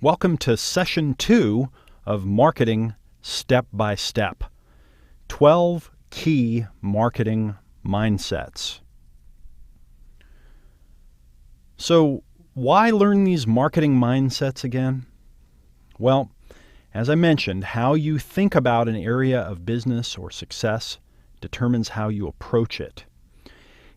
Welcome to Session 2 of Marketing Step by Step. 12 Key Marketing Mindsets. So, why learn these marketing mindsets again? Well, as I mentioned, how you think about an area of business or success determines how you approach it.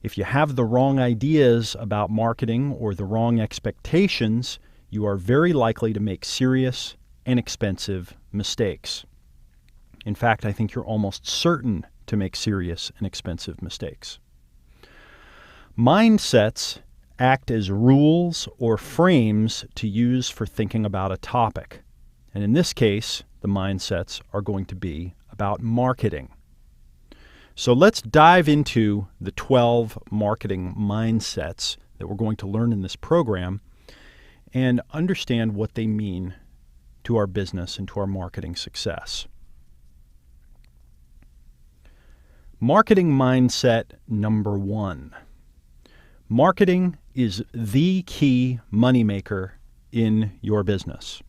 If you have the wrong ideas about marketing or the wrong expectations, you are very likely to make serious and expensive mistakes. In fact, I think you're almost certain to make serious and expensive mistakes. Mindsets act as rules or frames to use for thinking about a topic. And in this case, the mindsets are going to be about marketing. So let's dive into the 12 marketing mindsets that we're going to learn in this program and understand what they mean to our business and to our marketing success. Marketing mindset number 1. Marketing is the key moneymaker in your business.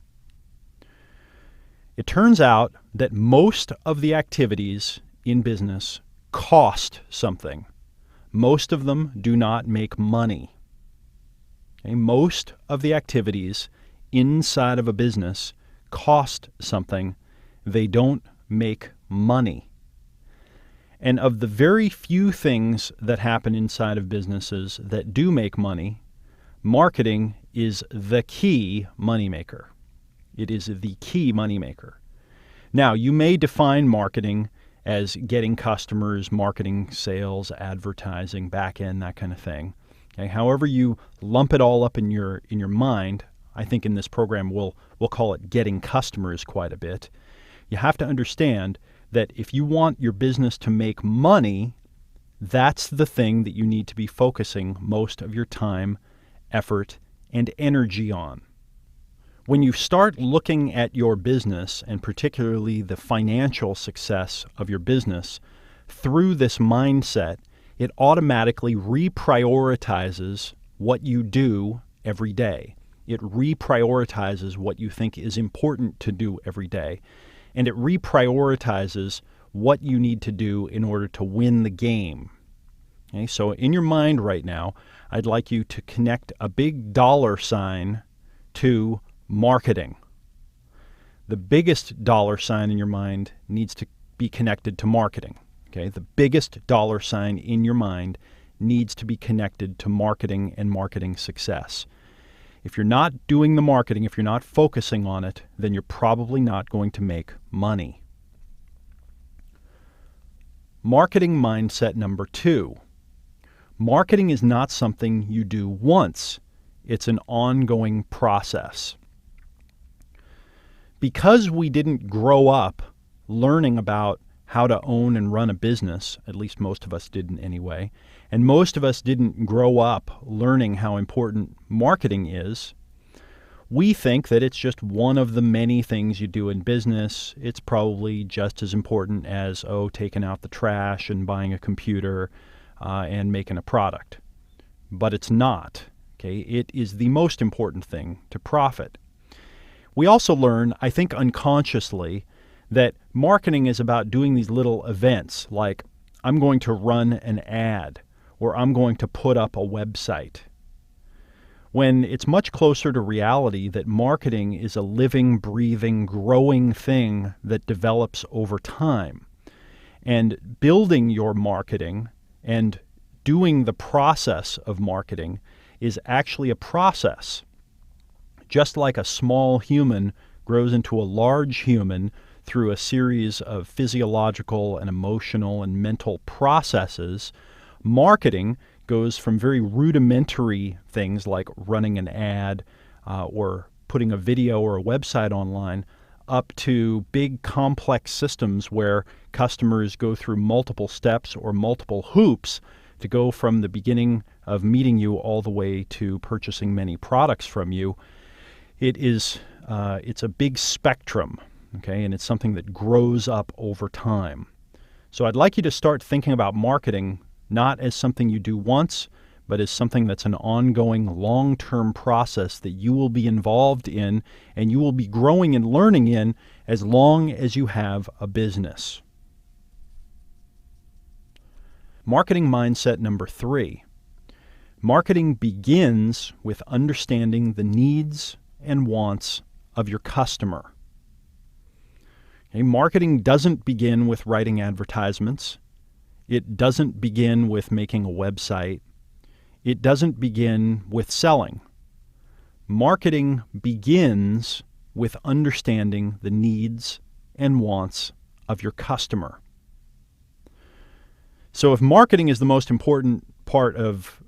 It turns out that most of the activities in business cost something. Most of them do not make money. Okay? Most of the activities inside of a business cost something. They don't make money. And of the very few things that happen inside of businesses that do make money, marketing is the key moneymaker. It is the key moneymaker. Now, you may define marketing as getting customers, marketing, sales, advertising, back end, that kind of thing. Okay? However you lump it all up in your mind, I think in this program we'll call it getting customers quite a bit. You have to understand that if you want your business to make money, that's the thing that you need to be focusing most of your time, effort, and energy on. When you start looking at your business, and particularly the financial success of your business, through this mindset, it automatically reprioritizes what you do every day. It reprioritizes what you think is important to do every day. And it reprioritizes what you need to do in order to win the game. Okay, so in your mind right now, I'd like you to connect a big dollar sign to marketing. The biggest dollar sign in your mind needs to be connected to marketing. Okay, the biggest dollar sign in your mind needs to be connected to marketing and marketing success. If you're not doing the marketing, if you're not focusing on it, then you're probably not going to make money. Marketing mindset number 2. Marketing is not something you do once. It's an ongoing process. Because we didn't grow up learning about how to own and run a business, at least most of us didn't anyway, and most of us didn't grow up learning how important marketing is, we think that it's just one of the many things you do in business. It's probably just as important as, taking out the trash and buying a computer and making a product. But it's not. Okay? It is the most important thing to profit. We also learn, I think unconsciously, that marketing is about doing these little events like I'm going to run an ad or I'm going to put up a website, when it's much closer to reality that marketing is a living, breathing, growing thing that develops over time. And building your marketing and doing the process of marketing is actually a process. Just like a small human grows into a large human through a series of physiological and emotional and mental processes, marketing goes from very rudimentary things like running an ad or putting a video or a website online up to big complex systems where customers go through multiple steps or multiple hoops to go from the beginning of meeting you all the way to purchasing many products from you. It's a big spectrum, okay, and it's something that grows up over time. So I'd like you to start thinking about marketing not as something you do once, but as something that's an ongoing, long-term process that you will be involved in and you will be growing and learning in as long as you have a business. Marketing mindset number 3. Marketing begins with understanding the needs and wants of your customer. Okay, marketing doesn't begin with writing advertisements. It doesn't begin with making a website. It doesn't begin with selling. Marketing begins with understanding the needs and wants of your customer. So if marketing is the most important part of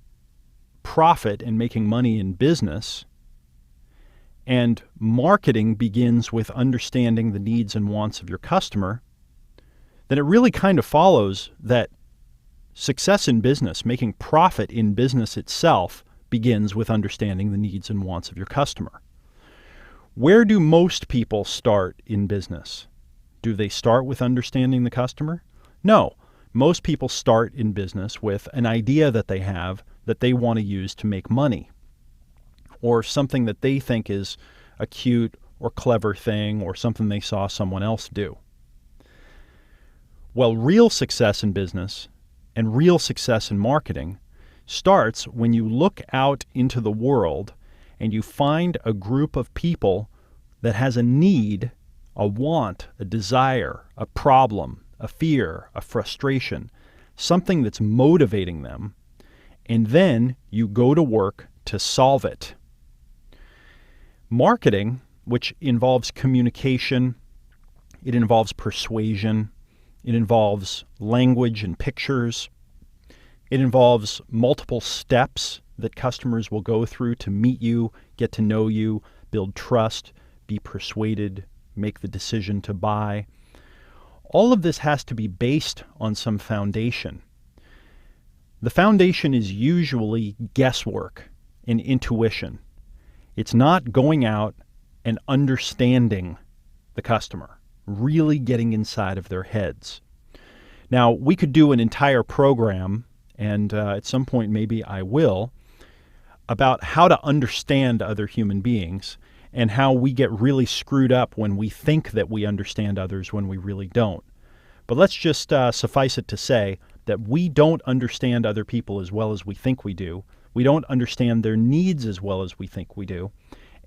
profit and making money in business, and marketing begins with understanding the needs and wants of your customer, then it really kind of follows that success in business, making profit in business itself, begins with understanding the needs and wants of your customer. Where do most people start in business? Do they start with understanding the customer? No. Most people start in business with an idea that they have that they want to use to make money, or something that they think is a cute or clever thing, or something they saw someone else do. Well, real success in business and real success in marketing starts when you look out into the world and you find a group of people that has a need, a want, a desire, a problem, a fear, a frustration, something that's motivating them, and then you go to work to solve it. Marketing, which involves communication, it involves persuasion, it involves language and pictures, it involves multiple steps that customers will go through to meet you, get to know you, build trust, be persuaded, make the decision to buy. All of this has to be based on some foundation. The foundation is usually guesswork and intuition. It's not going out and understanding the customer, really getting inside of their heads. Now, we could do an entire program, and at some point maybe I will, about how to understand other human beings and how we get really screwed up when we think that we understand others when we really don't. But let's just suffice it to say that we don't understand other people as well as we think we do. We don't understand their needs as well as we think we do.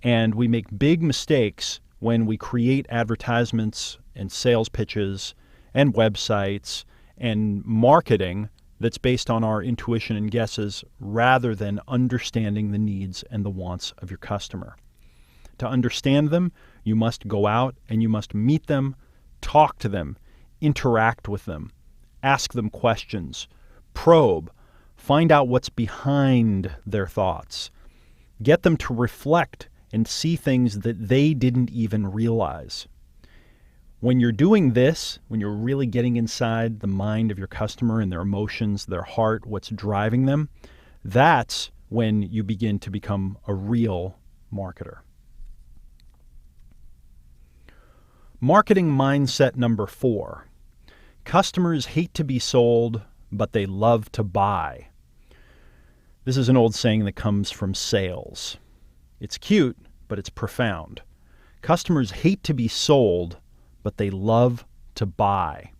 And we make big mistakes when we create advertisements and sales pitches and websites and marketing that's based on our intuition and guesses rather than understanding the needs and the wants of your customer. To understand them, you must go out and you must meet them, talk to them, interact with them, ask them questions, probe, find out what's behind their thoughts, get them to reflect and see things that they didn't even realize. When you're doing this, when you're really getting inside the mind of your customer and their emotions, their heart, what's driving them, that's when you begin to become a real marketer. Marketing mindset number 4. Customers hate to be sold, but they love to buy. This is an old saying that comes from sales. It's cute, but it's profound. Customers hate to be sold, but they love to buy.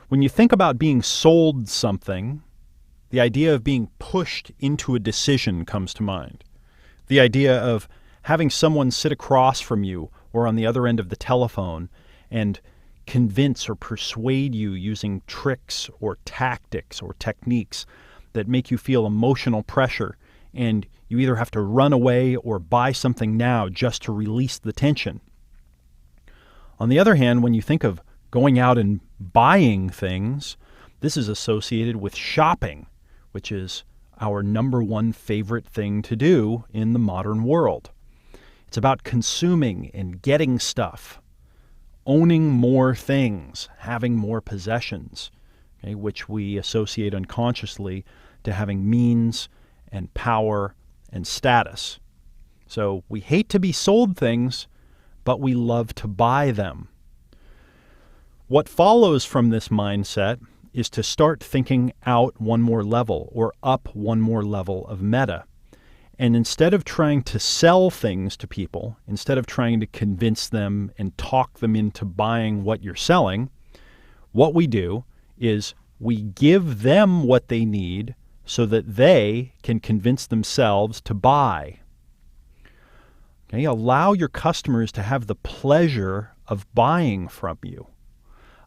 When you think about being sold something, the idea of being pushed into a decision comes to mind. The idea of having someone sit across from you or on the other end of the telephone and convince or persuade you using tricks or tactics or techniques that make you feel emotional pressure, and you either have to run away or buy something now just to release the tension. On the other hand, when you think of going out and buying things, this is associated with shopping, which is our number one favorite thing to do in the modern world. It's about consuming and getting stuff, owning more things, having more possessions, okay, which we associate unconsciously to having means and power and status. So we hate to be sold things, but we love to buy them. What follows from this mindset is to start thinking out one more level or up one more level of meta. And instead of trying to sell things to people, instead of trying to convince them and talk them into buying what you're selling, what we do is we give them what they need so that they can convince themselves to buy. Okay? Allow your customers to have the pleasure of buying from you.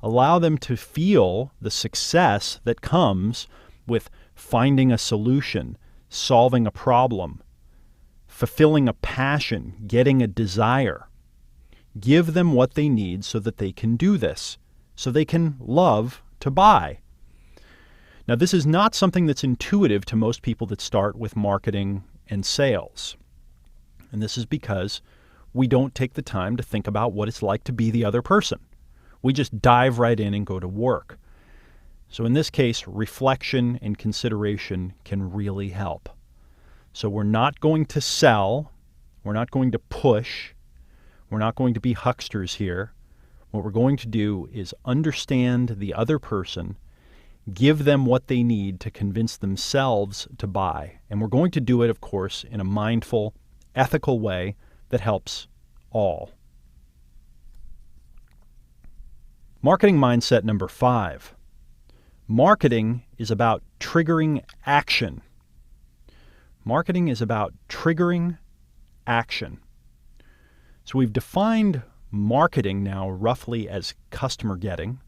Allow them to feel the success that comes with finding a solution, solving a problem, fulfilling a passion, getting a desire. Give them what they need so that they can do this, so they can love to buy. Now, this is not something that's intuitive to most people that start with marketing and sales. And this is because we don't take the time to think about what it's like to be the other person. We just dive right in and go to work. So in this case, reflection and consideration can really help. So we're not going to sell. We're not going to push. We're not going to be hucksters here. What we're going to do is understand the other person, give them what they need to convince themselves to buy. And we're going to do it, of course, in a mindful, ethical way that helps all. Marketing mindset number 5. Marketing is about triggering action. Marketing is about triggering action. So we've defined marketing now roughly as customer getting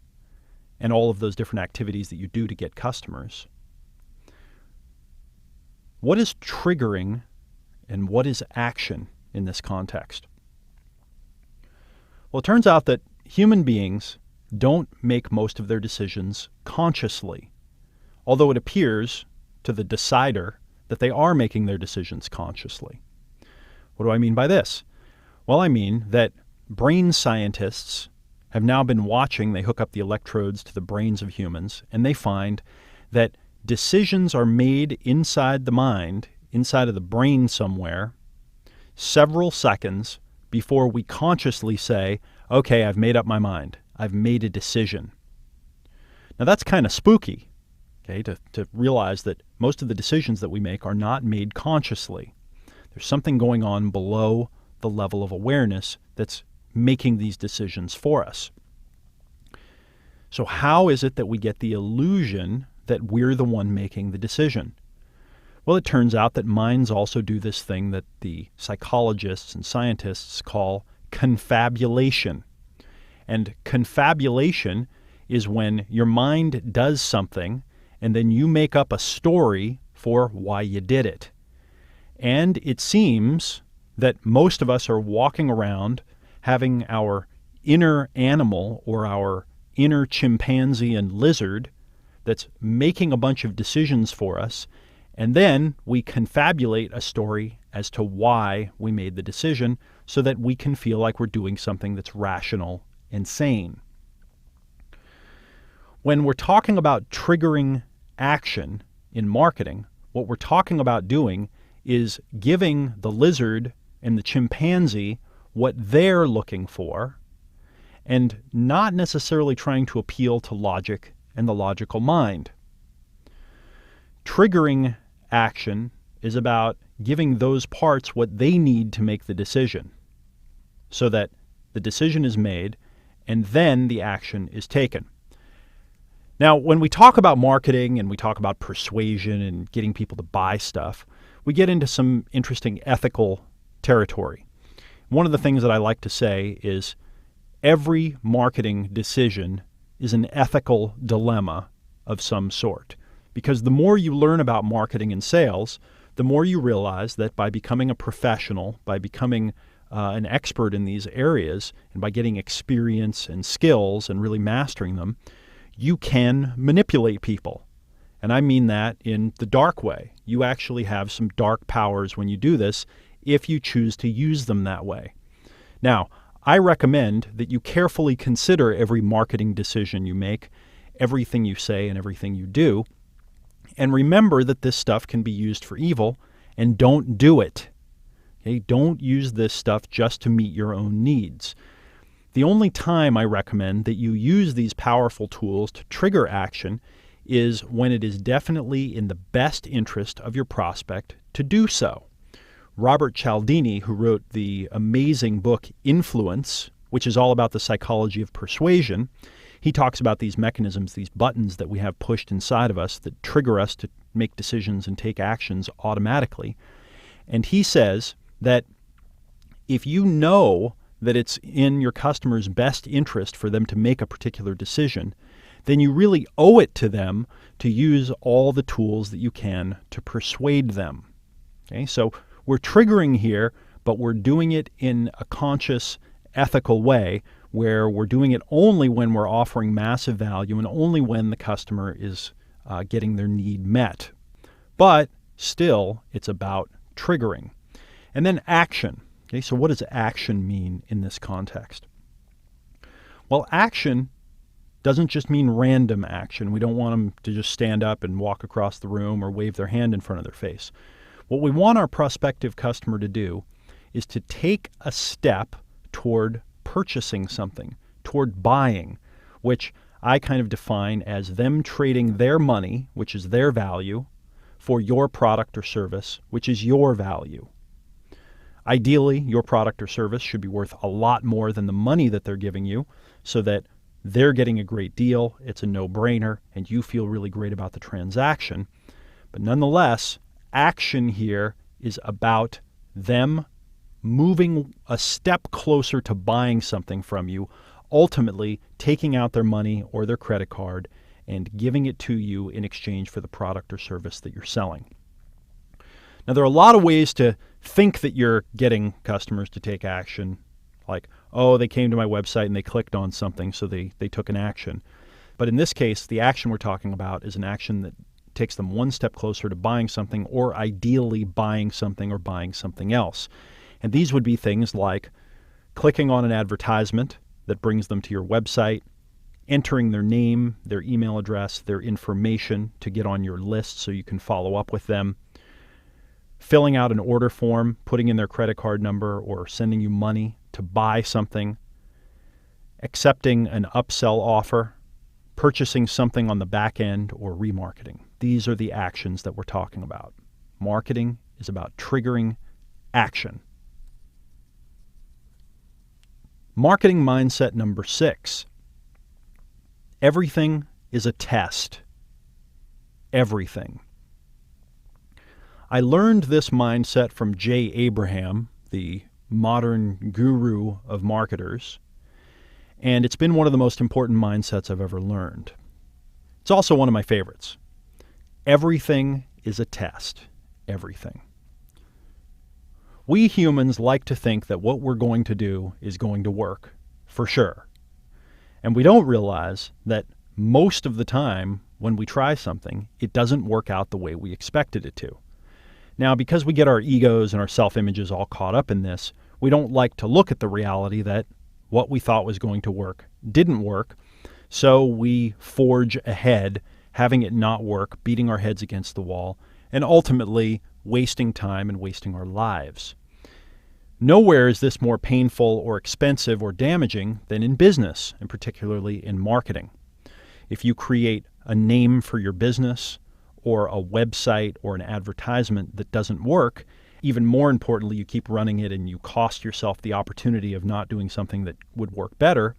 and all of those different activities that you do to get customers. What is triggering and what is action in this context? Well, it turns out that human beings don't make most of their decisions consciously, although it appears to the decider that they are making their decisions consciously. What do I mean by this? Well, I mean that brain scientists have now been watching, they hook up the electrodes to the brains of humans, and they find that decisions are made inside the mind, inside of the brain somewhere, several seconds before we consciously say, okay, I've made up my mind. I've made a decision. Now that's kind of spooky, okay, to realize that most of the decisions that we make are not made consciously. There's something going on below the level of awareness that's making these decisions for us. So how is it that we get the illusion that we're the one making the decision? Well, it turns out that minds also do this thing that the psychologists and scientists call confabulation. And confabulation is when your mind does something and then you make up a story for why you did it. And it seems that most of us are walking around having our inner animal or our inner chimpanzee and lizard that's making a bunch of decisions for us, and then we confabulate a story as to why we made the decision so that we can feel like we're doing something that's rational and sane. When we're talking about triggering action in marketing, what we're talking about doing is giving the lizard and the chimpanzee what they're looking for and not necessarily trying to appeal to logic and the logical mind. Triggering action is about giving those parts what they need to make the decision so that the decision is made and then the action is taken. Now, when we talk about marketing and we talk about persuasion and getting people to buy stuff, we get into some interesting ethical territory. One of the things that I like to say is every marketing decision is an ethical dilemma of some sort. Because the more you learn about marketing and sales, the more you realize that by becoming a professional, by becoming an expert in these areas, and by getting experience and skills and really mastering them, you can manipulate people. And I mean that in the dark way. You actually have some dark powers when you do this if you choose to use them that way. Now, I recommend that you carefully consider every marketing decision you make, everything you say and everything you do, and remember that this stuff can be used for evil, and don't do it. Okay? Don't use this stuff just to meet your own needs. The only time I recommend that you use these powerful tools to trigger action is when it is definitely in the best interest of your prospect to do so. Robert Cialdini, who wrote the amazing book Influence, which is all about the psychology of persuasion, he talks about these mechanisms, these buttons that we have pushed inside of us that trigger us to make decisions and take actions automatically. And he says that if you know that it's in your customer's best interest for them to make a particular decision, then you really owe it to them to use all the tools that you can to persuade them. Okay, so we're triggering here, but we're doing it in a conscious, ethical way where we're doing it only when we're offering massive value and only when the customer is getting their need met. But still, it's about triggering. And then action. Okay, so what does action mean in this context? Well, action doesn't just mean random action. We don't want them to just stand up and walk across the room or wave their hand in front of their face. What we want our prospective customer to do is to take a step toward purchasing something, toward buying, which I kind of define as them trading their money, which is their value, for your product or service, which is your value. Ideally, your product or service should be worth a lot more than the money that they're giving you so that they're getting a great deal, it's a no-brainer, and you feel really great about the transaction. But nonetheless, action here is about them moving a step closer to buying something from you, ultimately taking out their money or their credit card and giving it to you in exchange for the product or service that you're selling. Now, there are a lot of ways to think that you're getting customers to take action, like, oh, they came to my website and they clicked on something, so they took an action. But in this case, the action we're talking about is an action that takes them one step closer to buying something, or ideally buying something or buying something else. And these would be things like clicking on an advertisement that brings them to your website, entering their name, their email address, their information to get on your list so you can follow up with them, filling out an order form, putting in their credit card number, or sending you money to buy something, accepting an upsell offer, purchasing something on the back end, or remarketing. These are the actions that we're talking about. Marketing is about triggering action. Marketing mindset number 6. Everything is a test. Everything. I learned this mindset from Jay Abraham, the modern guru of marketers, and it's been one of the most important mindsets I've ever learned. It's also one of my favorites. Everything is a test. Everything. We humans like to think that what we're going to do is going to work, for sure. And we don't realize that most of the time when we try something, it doesn't work out the way we expected it to. Now, because we get our egos and our self-images all caught up in this, we don't like to look at the reality that what we thought was going to work didn't work, so we forge ahead, having it not work, beating our heads against the wall, and ultimately wasting time and wasting our lives. Nowhere is this more painful or expensive or damaging than in business, and particularly in marketing. If you create a name for your business or a website or an advertisement that doesn't work, even more importantly, you keep running it and you cost yourself the opportunity of not doing something that would work better,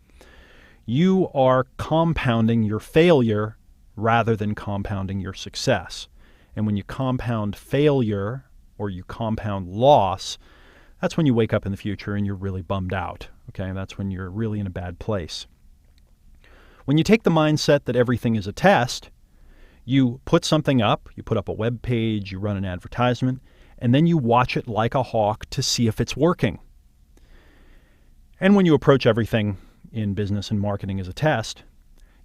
you are compounding your failure rather than compounding your success. And when you compound failure or you compound loss, that's when you wake up in the future and you're really bummed out. Okay, that's when you're really in a bad place. When you take the mindset that everything is a test, you put something up, you put up a web page, you run an advertisement, and then you watch it like a hawk to see if it's working. And when you approach everything in business and marketing as a test,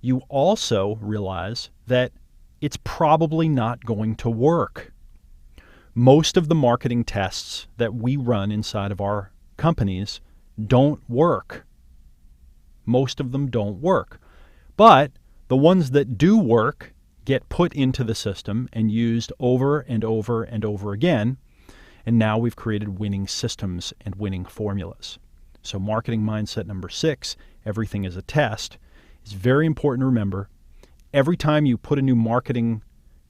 you also realize that it's probably not going to work. Most of the marketing tests that we run inside of our companies don't work. Most of them don't work. But the ones that do work get put into the system and used over and over and over again. And now we've created winning systems and winning formulas. So marketing mindset number 6, everything is a test, is very important to remember. Every time you put a new marketing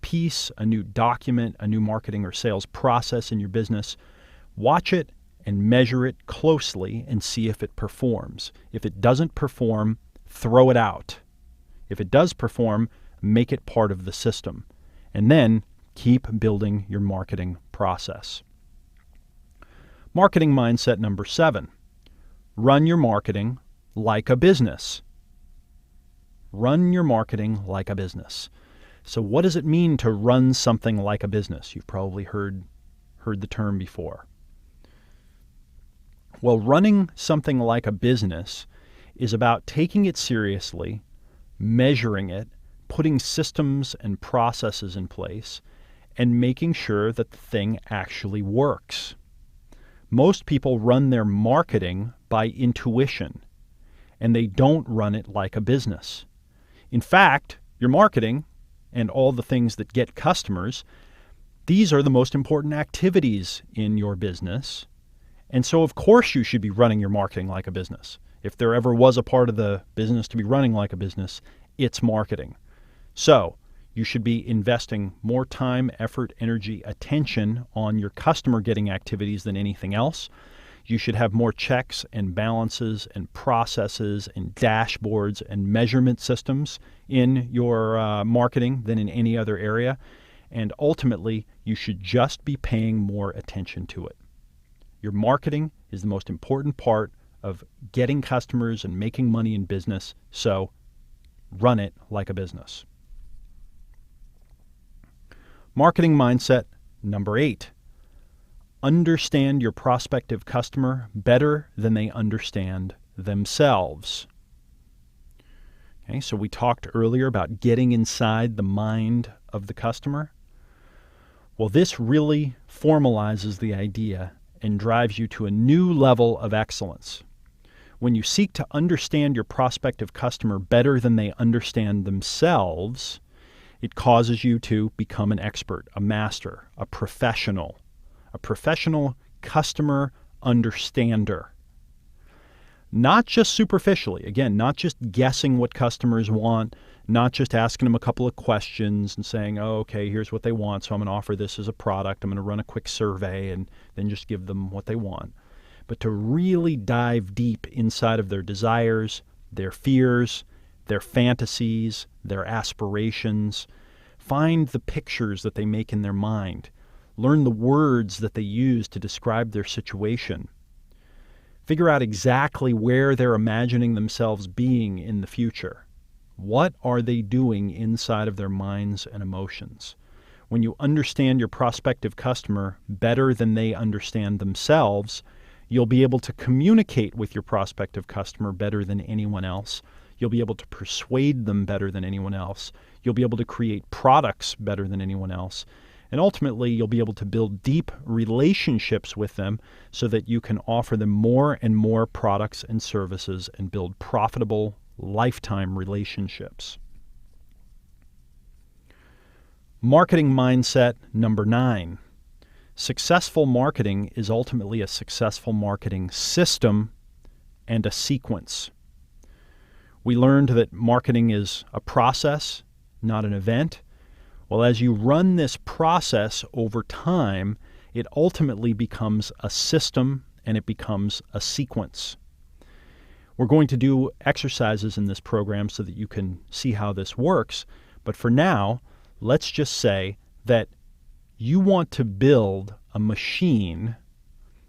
piece, a new document, a new marketing or sales process in your business, watch it and measure it closely and see if it performs. If it doesn't perform, throw it out. If it does perform, make it part of the system. And then keep building your marketing process. Marketing mindset number 7, run your marketing like a business. Run your marketing like a business. So what does it mean to run something like a business? You've probably heard the term before. Well, running something like a business is about taking it seriously, measuring it, putting systems and processes in place, and making sure that the thing actually works. Most people run their marketing by intuition, and they don't run it like a business. In fact, your marketing and all the things that get customers, these are the most important activities in your business. And so, of course, you should be running your marketing like a business. If there ever was a part of the business to be running like a business, it's marketing. So you should be investing more time, effort, energy, attention on your customer getting activities than anything else. You should have more checks and balances and processes and dashboards and measurement systems in your marketing than in any other area. And ultimately, you should just be paying more attention to it. Your marketing is the most important part of getting customers and making money in business, so run it like a business. Marketing mindset number 8. Understand your prospective customer better than they understand themselves. Okay, so we talked earlier about getting inside the mind of the customer. Well, this really formalizes the idea and drives you to a new level of excellence. When you seek to understand your prospective customer better than they understand themselves, it causes you to become an expert, a master, a professional customer understander. Not just superficially, again, not just guessing what customers want, not just asking them a couple of questions and saying, oh, okay, here's what they want, so I'm going to offer this as a product. I'm going to run a quick survey and then just give them what they want. But to really dive deep inside of their desires, their fears, their fantasies, their aspirations. Find the pictures that they make in their mind. Learn the words that they use to describe their situation. Figure out exactly where they're imagining themselves being in the future. What are they doing inside of their minds and emotions? When you understand your prospective customer better than they understand themselves, you'll be able to communicate with your prospective customer better than anyone else. You'll be able to persuade them better than anyone else. You'll be able to create products better than anyone else. And ultimately, you'll be able to build deep relationships with them so that you can offer them more and more products and services and build profitable lifetime relationships. Marketing mindset number 9. Successful marketing is ultimately a successful marketing system and a sequence. We learned that marketing is a process, not an event. Well, as you run this process over time, it ultimately becomes a system and it becomes a sequence. We're going to do exercises in this program so that you can see how this works. But for now, let's just say that you want to build a machine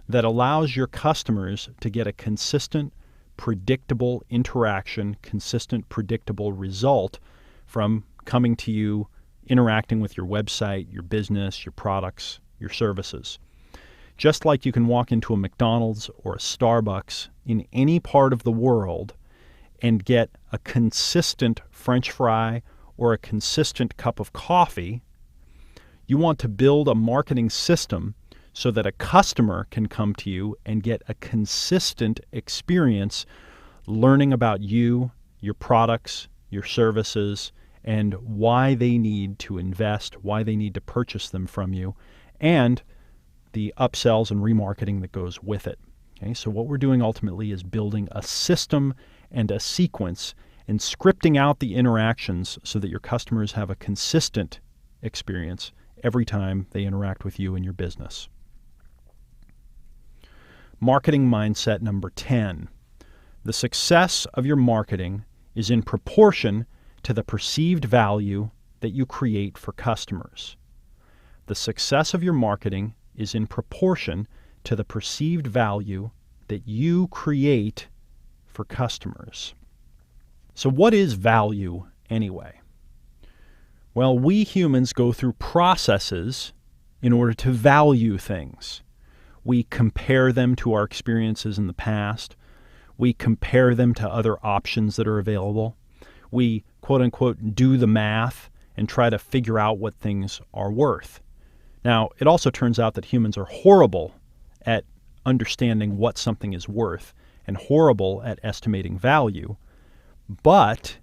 that allows your customers to get a consistent, predictable interaction, consistent, predictable result from coming to you, interacting with your website, your business, your products, your services. Just like you can walk into a McDonald's or a Starbucks in any part of the world and get a consistent French fry or a consistent cup of coffee, you want to build a marketing system so that a customer can come to you and get a consistent experience learning about you, your products, your services, and why they need to invest, why they need to purchase them from you, and the upsells and remarketing that goes with it. Okay, so what we're doing ultimately is building a system and a sequence and scripting out the interactions so that your customers have a consistent experience every time they interact with you and your business. Marketing mindset number 10. The success of your marketing is in proportion to the perceived value that you create for customers. The success of your marketing is in proportion to the perceived value that you create for customers. So what is value anyway? Well, we humans go through processes in order to value things. We compare them to our experiences in the past. We compare them to other options that are available. We, quote unquote, do the math and try to figure out what things are worth. Now, it also turns out that humans are horrible at understanding what something is worth and horrible at estimating value. But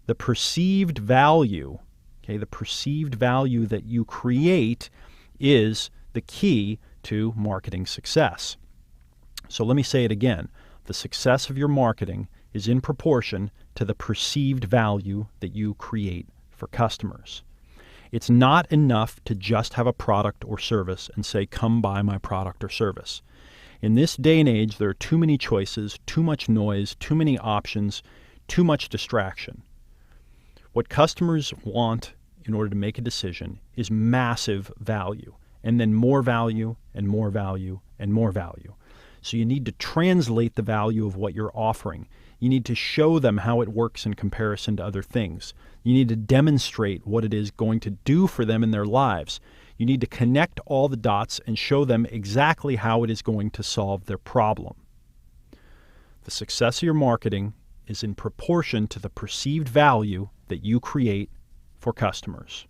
the perceived value, the perceived value that you create is the key to marketing success. So let me say it again. The success of your marketing is in proportion to the perceived value that you create for customers. It's not enough to just have a product or service and say, come buy my product or service. In this day and age, there are too many choices, too much noise, too many options, too much distraction. What customers want in order to make a decision is massive value, and then more value and more value and more value. So you need to translate the value of what you're offering. You need to show them how it works in comparison to other things. You need to demonstrate what it is going to do for them in their lives. You need to connect all the dots and show them exactly how it is going to solve their problem. The success of your marketing is in proportion to the perceived value that you create for customers.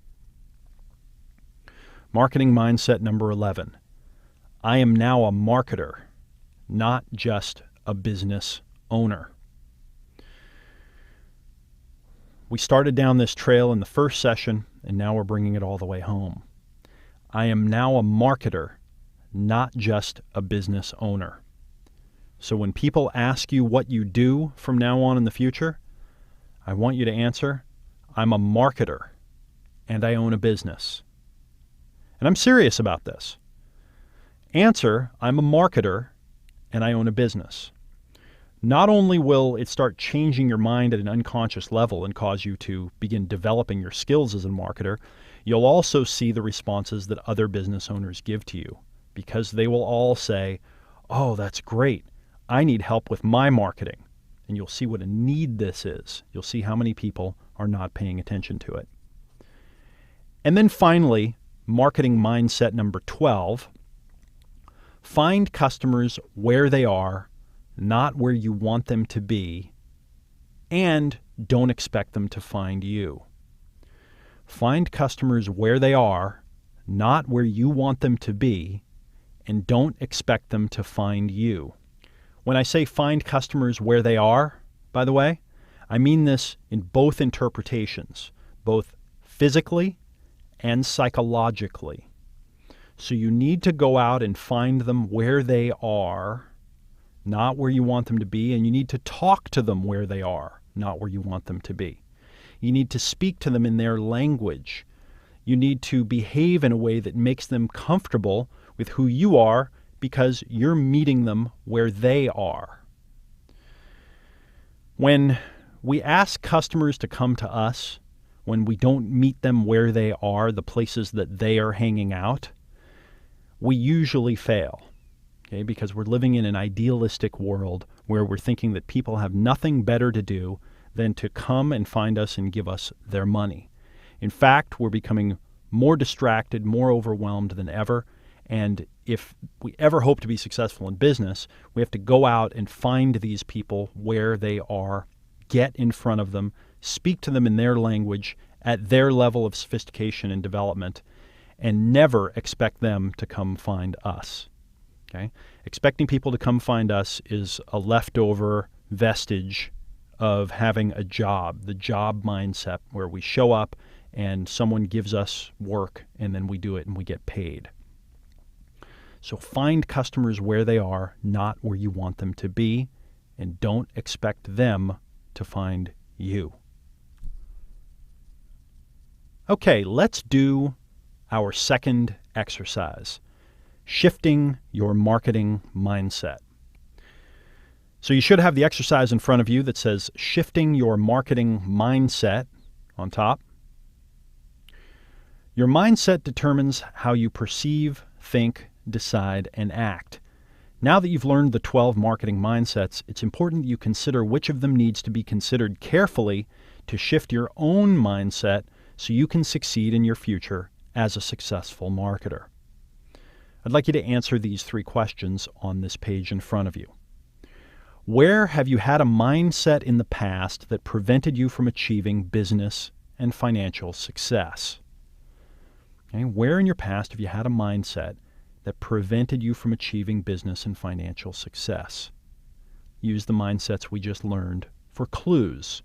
Marketing mindset number 11. I am now a marketer, not just a business owner. We started down this trail in the first session, and now we're bringing it all the way home. I am now a marketer, not just a business owner. So when people ask you what you do from now on in the future, I want you to answer, I'm a marketer, and I own a business. And I'm serious about this. Answer, I'm a marketer, and I own a business. Not only will it start changing your mind at an unconscious level and cause you to begin developing your skills as a marketer, you'll also see the responses that other business owners give to you, because they will all say, oh, that's great. I need help with my marketing. And you'll see what a need this is. You'll see how many people are not paying attention to it. And then finally, marketing mindset number 12, find customers where they are, not where you want them to be, and don't expect them to find you. Find customers where they are, not where you want them to be, and don't expect them to find you. When I say find customers where they are, by the way, I mean this in both interpretations, both physically and psychologically. So you need to go out and find them where they are, not where you want them to be, and you need to talk to them where they are, not where you want them to be. You need to speak to them in their language. You need to behave in a way that makes them comfortable with who you are because you're meeting them where they are. When we ask customers to come to us, when we don't meet them where they are, the places that they are hanging out, we usually fail. Okay, because we're living in an idealistic world where we're thinking that people have nothing better to do than to come and find us and give us their money. In fact, we're becoming more distracted, more overwhelmed than ever. And if we ever hope to be successful in business, we have to go out and find these people where they are, get in front of them, speak to them in their language, at their level of sophistication and development, and never expect them to come find us. Okay? Expecting people to come find us is a leftover vestige of having a job, the job mindset, where we show up and someone gives us work and then we do it and we get paid. So find customers where they are, not where you want them to be, and don't expect them to find you. Okay, let's do our second exercise, shifting your marketing mindset. So you should have the exercise in front of you that says shifting your marketing mindset on top. Your mindset determines how you perceive, think, decide, and act. Now that you've learned the 12 marketing mindsets, it's important that you consider which of them needs to be considered carefully to shift your own mindset so you can succeed in your future as a successful marketer. I'd like you to answer these 3 questions on this page in front of you. Where have you had a mindset in the past that prevented you from achieving business and financial success? Okay, where in your past have you had a mindset that prevented you from achieving business and financial success? Use the mindsets we just learned for clues.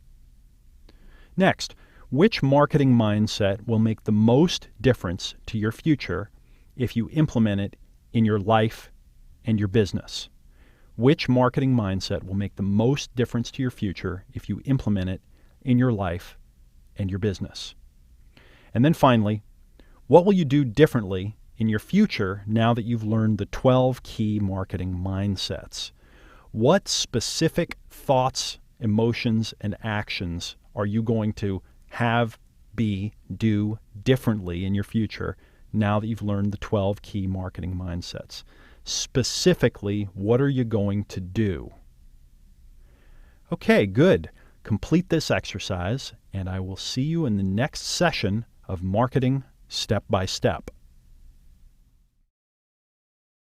Next, which marketing mindset will make the most difference to your future if you implement it in your life and your business? Which marketing mindset will make the most difference to your future if you implement it in your life and your business? And then finally, what will you do differently in your future now that you've learned the 12 key marketing mindsets? What specific thoughts, emotions, and actions are you going to have, do differently in your future now that you've learned the 12 key marketing mindsets? Specifically, what are you going to do? Okay, good. Complete this exercise, and I will see you in the next session of Marketing Step by Step.